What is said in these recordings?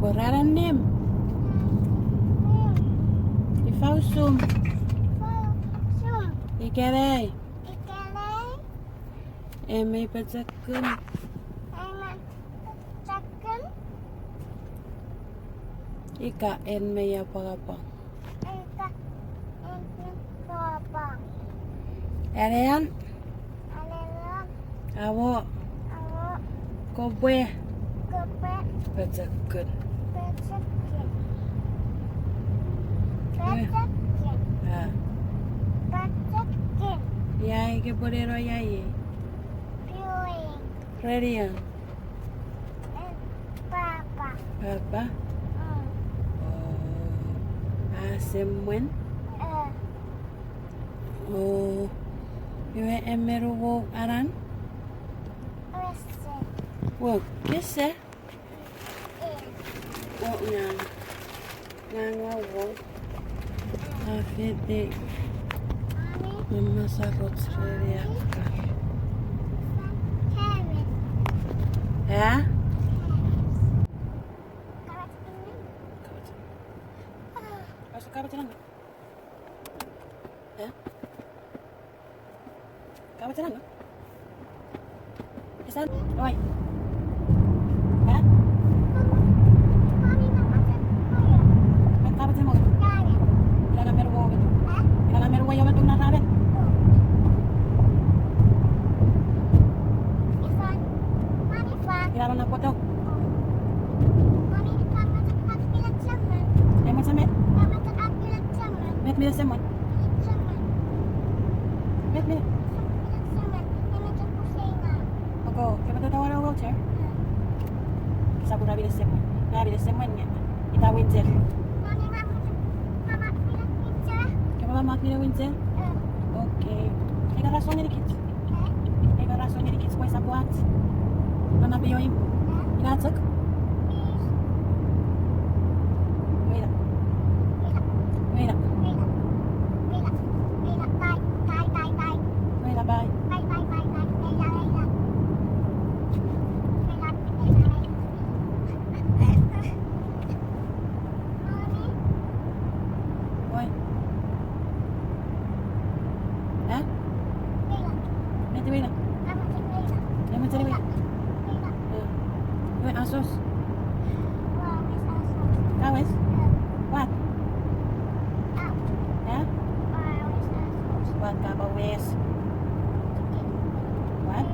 Borrarannem. Ifausum. Ikerei. Emi pecekun. Ika en meya pagapang. Arian. Awo. Kobe. Pecekun. Ah. Yai ke bolero yai. Radian. Papa. Asemwen. Oh. Yue emeru wo aran. Wo kese. Oh ngang. Ngang wo. Afete. Mama sarot seriakar. Ya? Kau suka baca nggak? Ya? Kau baca nggak? Kesan? Oi. Ya? Kau baca mau? Kira kamera wo gitu. Kira kamera wo yang betul nara bet. Kira na foto. Emang sampai? Met mila semon. Met mila. Ogo, kita tahu ada voucher. Sabu nabi semon. Nabi semonnya. Kita winter. Kita mama mila winter. Okay. Eka rason ni kit. Eka rason ni kit pois sabuat. Mana biyoim? Inatsuk? Asos. Kawes? What? Ya? What kawes? What?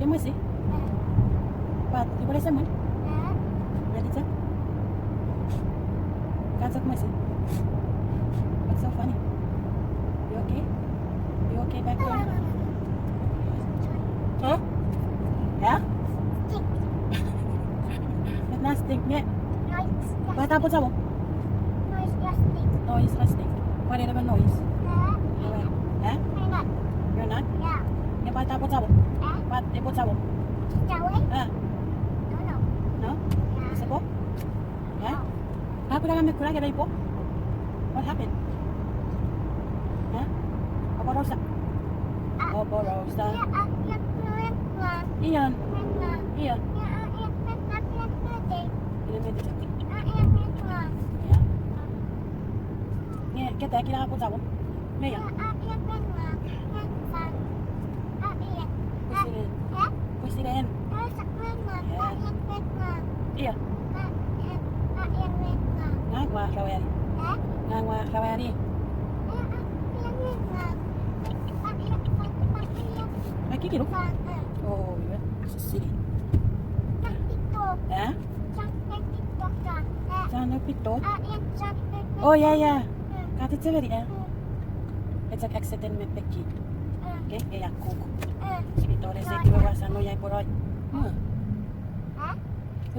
Ya masih? What? Di boleh sama? Jadi cak? Kacak masih? What's so funny? You okay? You okay back there? Huh? Ya? Plastic nya. Buat apa sama? Noise plastic. What ada noise? Ya? You're not? Ya buat apa sama? Buat apa sama? No? Bisa po? Ya? Aku dah ngambil kurang ada ipo. What happened? Ya? Apa rosa? Apa rosa? Iyan. Iyan. Ya. Kita kira aku tahu. Meya. Presiden. Iya. Ngagwa kawari. Ngagwa kawari. Lagi kilo. Oh, iya. Sige. Ya? Jangan pito. Oh, ya ya. Kata cewek ya. Ejak accident me peki. Okay, ya aku. Pito rese kiwasan no ya poroy.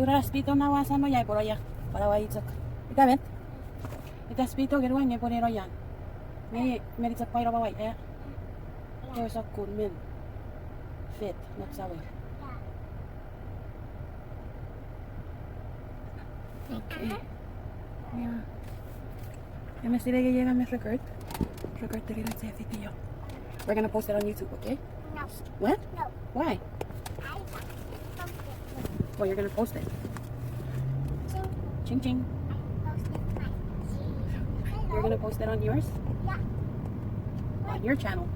Uras pito na wasan no ya poroy ya. Para wa ijak. Ita vet. Ita pito gerwa ne ponero ya. Me ijak pairo bawai ya. Yo sa kurmen. Fit, not sour. Okay. Yeah. Ya me estoy llegando a mi record. Record the video. We're gonna post it on YouTube, okay? No. What? No. Why? Well, you're gonna post it. Ching ching. You're gonna post it on yours? Yeah. On your channel.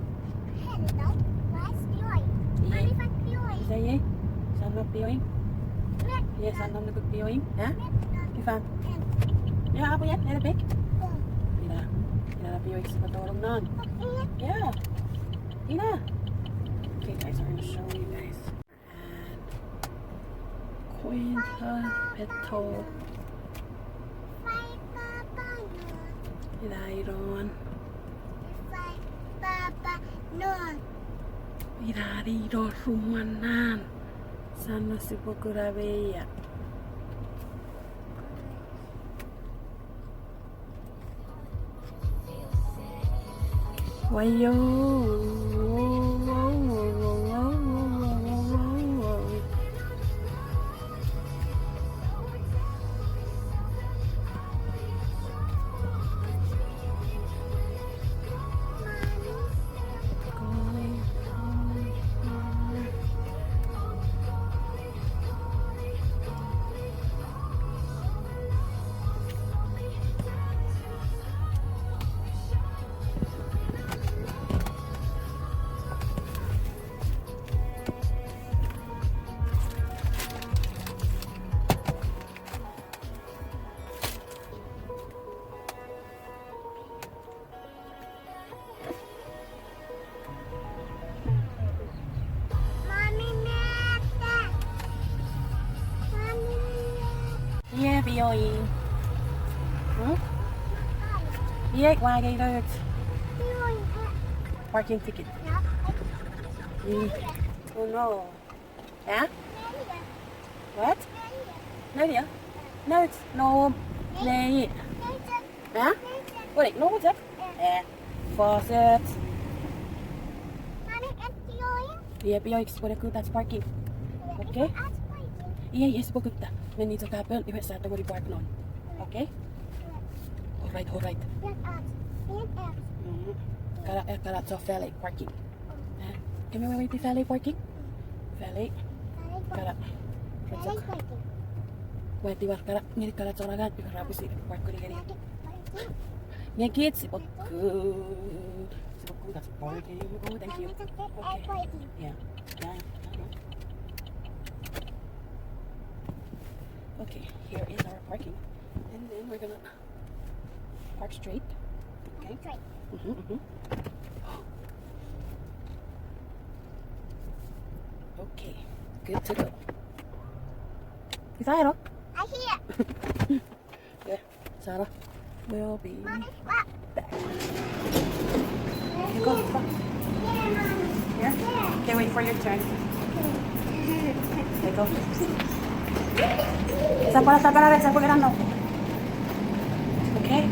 Hello. What's doing? Yeah. Mommy, what's doing? Isa ye? Saan mo piyoing? Yeah, saan mo nagpiyoing? Ha? Ifan? Yeah, ako yan. Nilapik? Ina. Ina na piyoing sa patulong nun. Yeah. Ina. Okay guys, I'm gonna show you guys. And Quinta Peto. Iron. Irariro rumanan. Sana si Bokurabeya. Wayo. Yeah, Bioi. Hmm? Yeah, why they do it? Parking ticket. Oh no. Yeah? What? Nereye? No, it's no. Nee. Ja? What? No, what's that? Faucet. Yeah, Bioi, what that's parking. Okay? Yeah, yes, pagkita. Men niet zo kapel, je weet dat we die parken on. Okay? Alright, alright. Kara zo valet parking. Can we wait the valet parking? Valet. Kara. Wait, di kara ngiri kara coragan, kara busi park ko digari. Nya kids, si pagku. Si pagku that's parking. Oh, thank you. Okay. Yeah. Yeah. Okay, here is our parking, and then we're gonna park straight. Okay. Straight. Okay, good to go. Is that it? I hear. Yeah, Sarah will be Mommy, back. You go. Here. Okay, wait for your turn. Okay, go. Sa para sa pagano. Okay?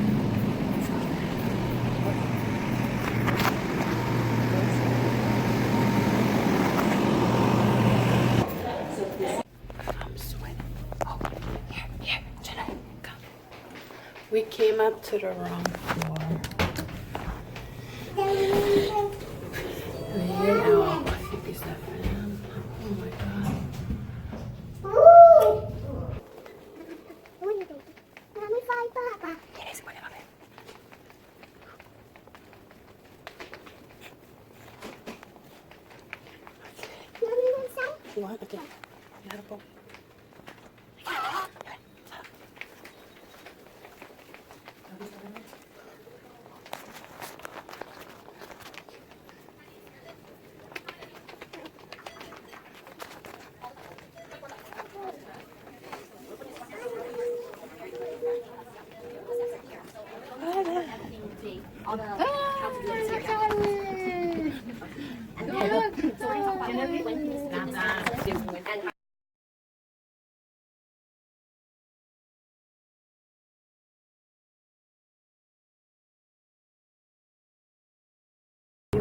I'm sweating. Oh, here, Jenna, come. We came up to the wrong floor. Yeah, I think it's the fan. Oh my god. You want? Okay. You have a bowl.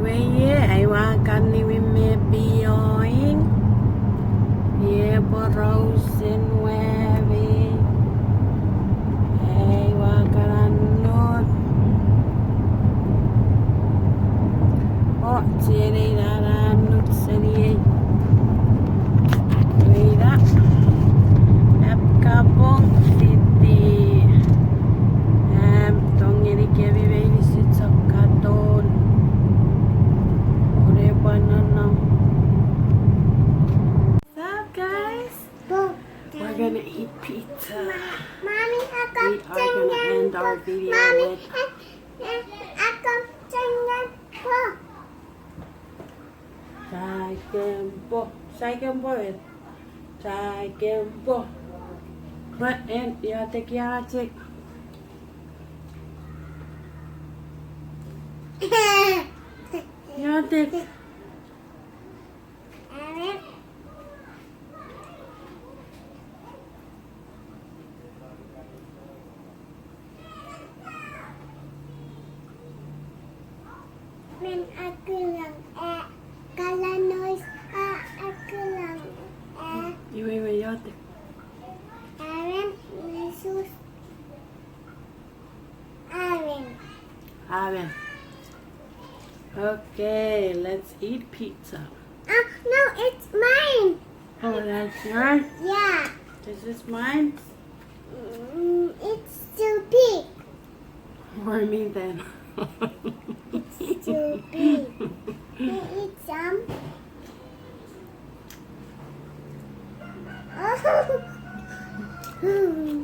Weye ai wa kan ni we me bioing ye borosin wewe ai wa karanot o tiene la nut serie gonna eat pizza. Mommy, I We got are gonna end our video Mommy, with I got Singapore. Chai Kempo. Chai Kempo is Chai Kempo. What and yeah, take your check. Yeah, take. Mình aku lang kalau noise aku lang You wait, yeah, take. Aaron Jesus Aaron. Amen. Okay, let's eat pizza. No, it's mine. Oh, that's yours? Yeah. This is mine? It's too big. For me then. It's too big. Can you eat some?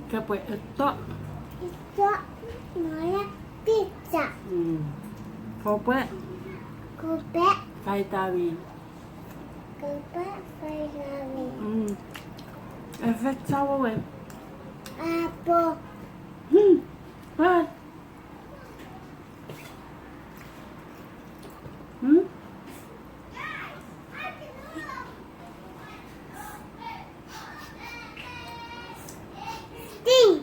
Kapag ito. Ito mga pizza. Kope. Kobe. Vitamin. Kobe vitamin. Effect sour with. Apple. What? Stink.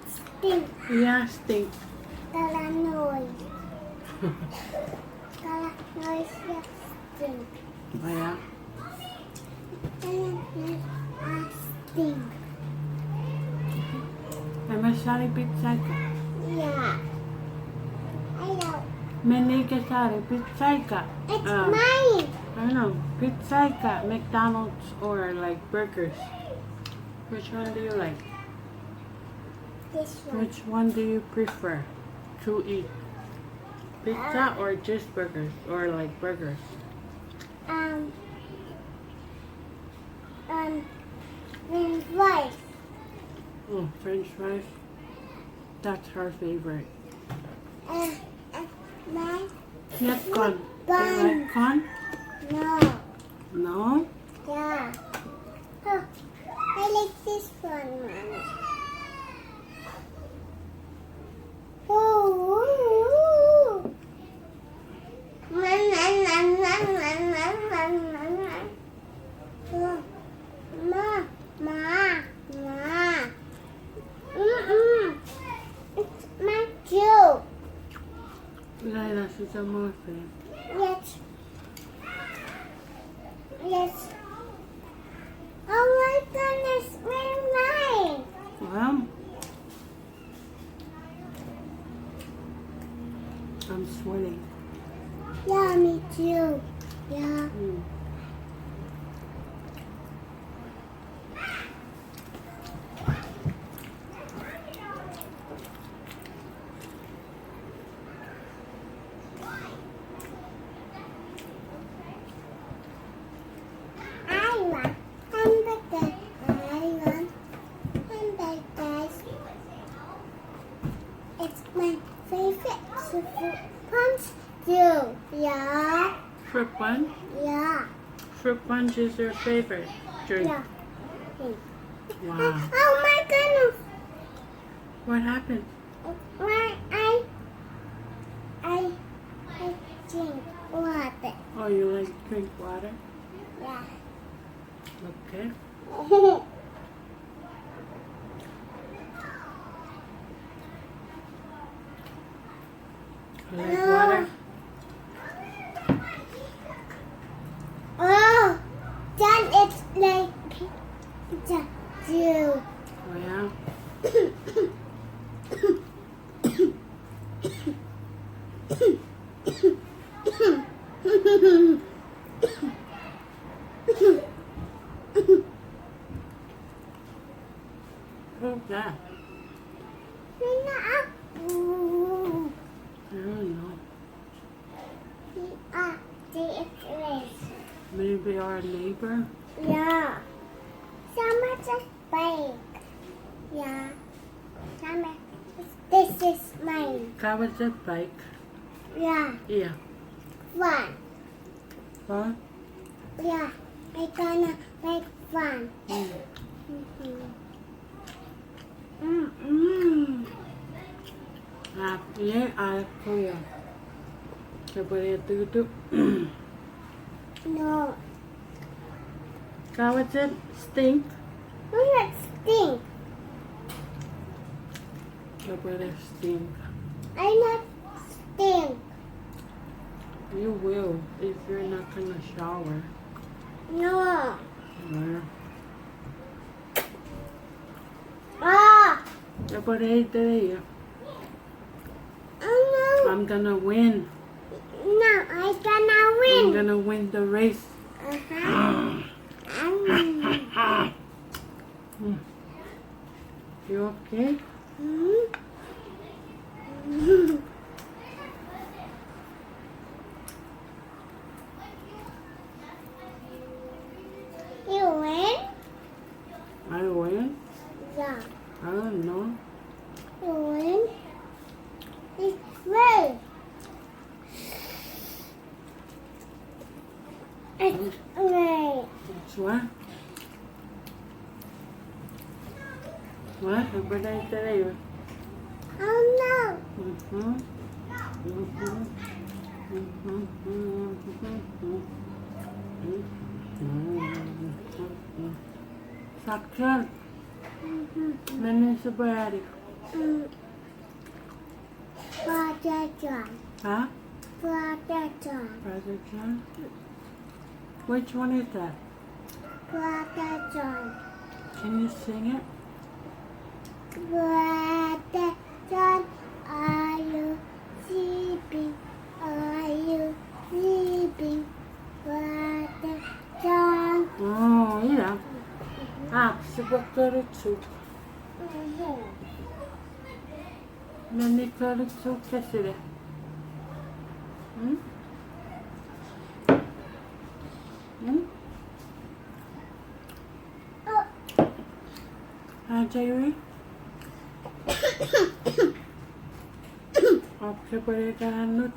Stink. Yeah, stink. Kala noise. Kala noise ya stink. Oh, yeah. Kala noise stink. Masari pizza ka. Yeah. Hello. Many kasari pizza ka. It's mine. I don't know. Pizza ka. McDonald's or like burgers. Which one do you like? This one. Which one do you prefer to eat? Pizza or just burgers? Or like burgers? French fries. Oh, French fries. That's her favorite. Mine. Not corn. Do you Bun. like corn? No. No? Yeah. Oh, I like this one, Mommy. Oh. It's my cue. Laila, she's a muffin. Yes. Yes. Oh my goodness, we're mine. Well, I'm sweating. Yeah, me too. Yeah. I want hamburger. I want hamburgers. It's my favorite fruit punch too. Yeah. Fruit punch? Yeah. Fruit punch is your favorite drink. Yeah. Wow. Oh my goodness. What happened? Why I drink water. Oh, you like drink water? Yeah. Okay. You like water? Oh, then it's like pizza too. Oh, yeah? Who's that? Ooh. I don't know. The race. Maybe our neighbor? Yeah. Summer bike. Yeah. Mama, this is mine. Kawasaki bike. Yeah. Yeah. Fun. Huh? Yeah. I gonna make fun. Mm. Ini aku ya. Seperti itu. No. Kawasaki stink. Not stink. Seperti stink. I not stink. You will if you're not gonna shower. No. Well, Ah. seperti itu ya. Oh no. I'm gonna win. No, I gonna I'm win. gonna win the race. You okay? You win? I win? Yeah. I don't know. You win? It's great. It's great. It's what? What? Seperti itu ya. Oh no. Sakit. Nenek seberapa? Brother John. Huh? Brother John. Brother John? Which one is that? Brother John. Can you sing it? Brother John, are you sleeping? Are you sleeping? Brother John. Oh, iya. Seperti itu. Nenek itu kasih deh. Oh. Jerry? Oke, boleh kanut.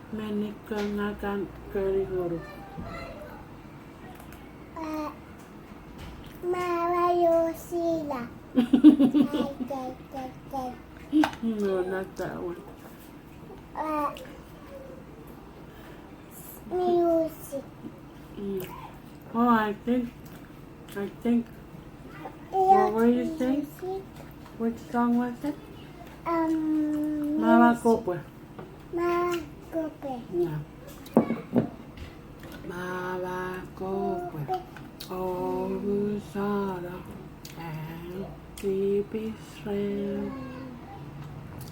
Menikenakan keriguru. Malaysia. No, not that one. Music. Oh, I think. What were you saying? Which song was it? Maracope. Maracope. Yeah. Maracope. Oh, sorrow and deep strength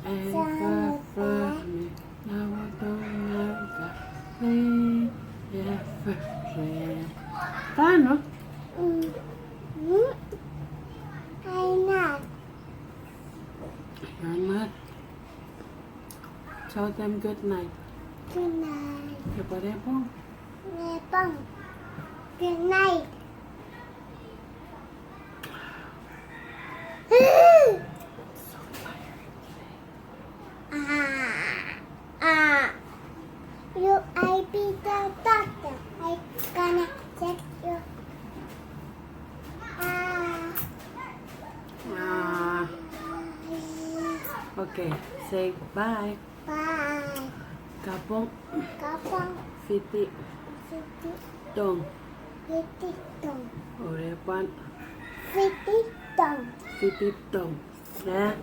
and comfort me. Now I don't have that thing ever friend. Paano? I'm not. You're not. Tell them good night. Good night. Kepada po. Nepong. Good night. You, I be the doctor. I gonna check you. Okay, say bye. Bye. Kapong Kapong. Fiti Fiti. Dong. Fiti dong. Orepan Fiti dong. Fiti Dong. Ya.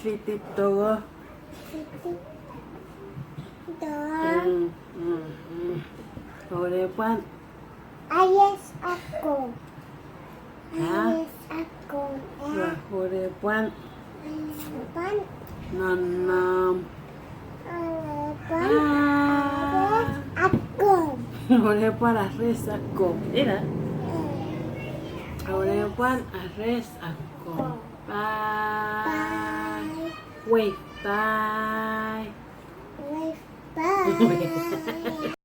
Fiti Dong. Fiti dong. Orepan. Ayes aku. Ya. Ayes aku. Wah, orepan. Ayes Nanam. Ayes aku. Orepan arres aku. Ira. Orepan arres aku. Bye. Bye. Wait. Bye. Bye.